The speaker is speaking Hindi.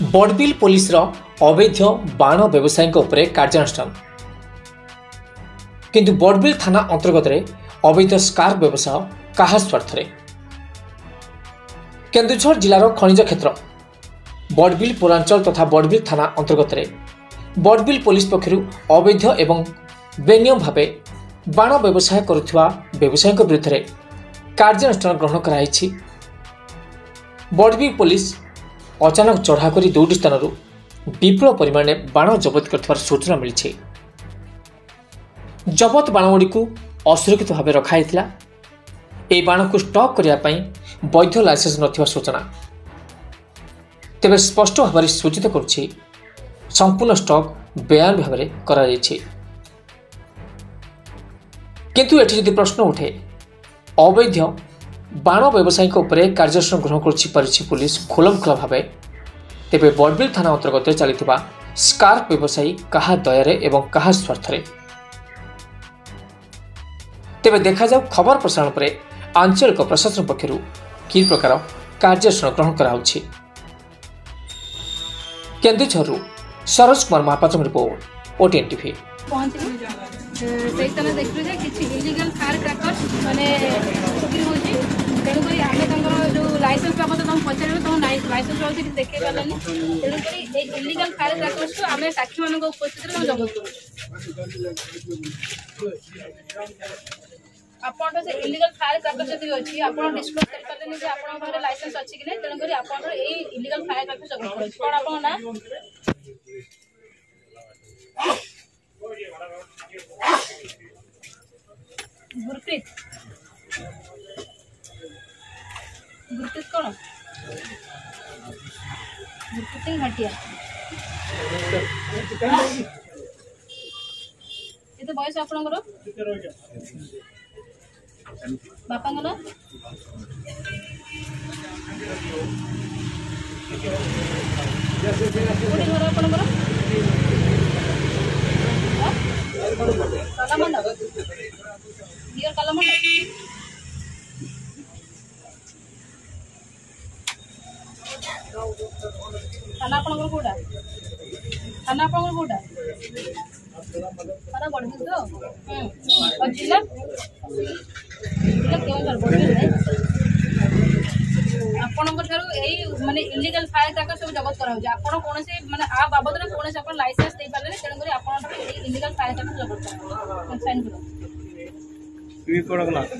बड़बिल पुलिस अवैध बाण व्यवसायी कार्यानुष्ठान किंतु बड़बिल थाना अंतर्गत अवैध स्कार व्यवसाय क्या स्वार्थ केन्दुझर जिलार खनिज क्षेत्र बड़बिल पौरांचल तथा बड़बिल थाना अंतर्गत बड़बिल पुलिस पक्षर अवैध एवं बेनियम भाव बाण व्यवसाय करुवा व्यवसायी विरुद्ध में कार्यानुष्ठान ग्रहण कराई। बड़बिल पुलिस अचानक चढ़ा कर दुईटी स्थान विपुल परिमाण में बाण जबत कर सूचना मिली। जबत बाणगुड़ी को असुरक्षित भाव रखाई ए बाण को स्टॉक करने वैध लाइसेंस नथिबा सूचना तेज स्पष्ट भाव सूचित करुछि संपूर्ण स्टॉक बेआईन भाव में करा किंतु एठी यदि प्रश्न उठे अवैध बाण व्यवसायी कार्यानुष्ठान ग्रहण कर पुलिस खुलमखुला भाव तेज बड़बिल थाना अंतर्गत चली स्कार्फ व्यवसायी क्या दया एवं क्या स्वार्थ तेज देखा जाऊ खबर प्रसारण पर आंचलिक प्रशासन पक्षर कि प्रकार कार्यानुष्ठान ग्रहण कराउछि। Keonjhar Saroj Kumar Mahapatra report OTN TV. Licence बाबद तुम पचारे लाइसेंस देखे पारानी तेणुक इलिगल फायर क्रैकर्स को आम साक्षी मान उपस्थित जबत आप इलिगल फायर क्रैकर्स जब अच्छी आप डिस्क्लोज कर पारे कि आप लाइसेंस अच्छी कि नहीं तेणुक आप इलिगल फायर क्रैकर्स जबत कर कौन आप ना गुरप्रीत गुरप्रीत कौन गुरप्रीत सिंह भाटिया ये बयस आपणकर बापा घर आपणकर कलामंड डियर कलामंड थाना आपणकर कोटा थाना आपणकर कोटा थाना बड़बिल तो और जिला जिला केवल बड़बिल आपणकर ठारू एई माने इलीगल फायर क्रैकर सब जबत करा हो आपण कोनसे माने आ बाबद रे कोनसे आपण लाइसेंस दे पाले तेन करी आपण ठारू इलीगल फायर क्रैकर जबत करा साइन करो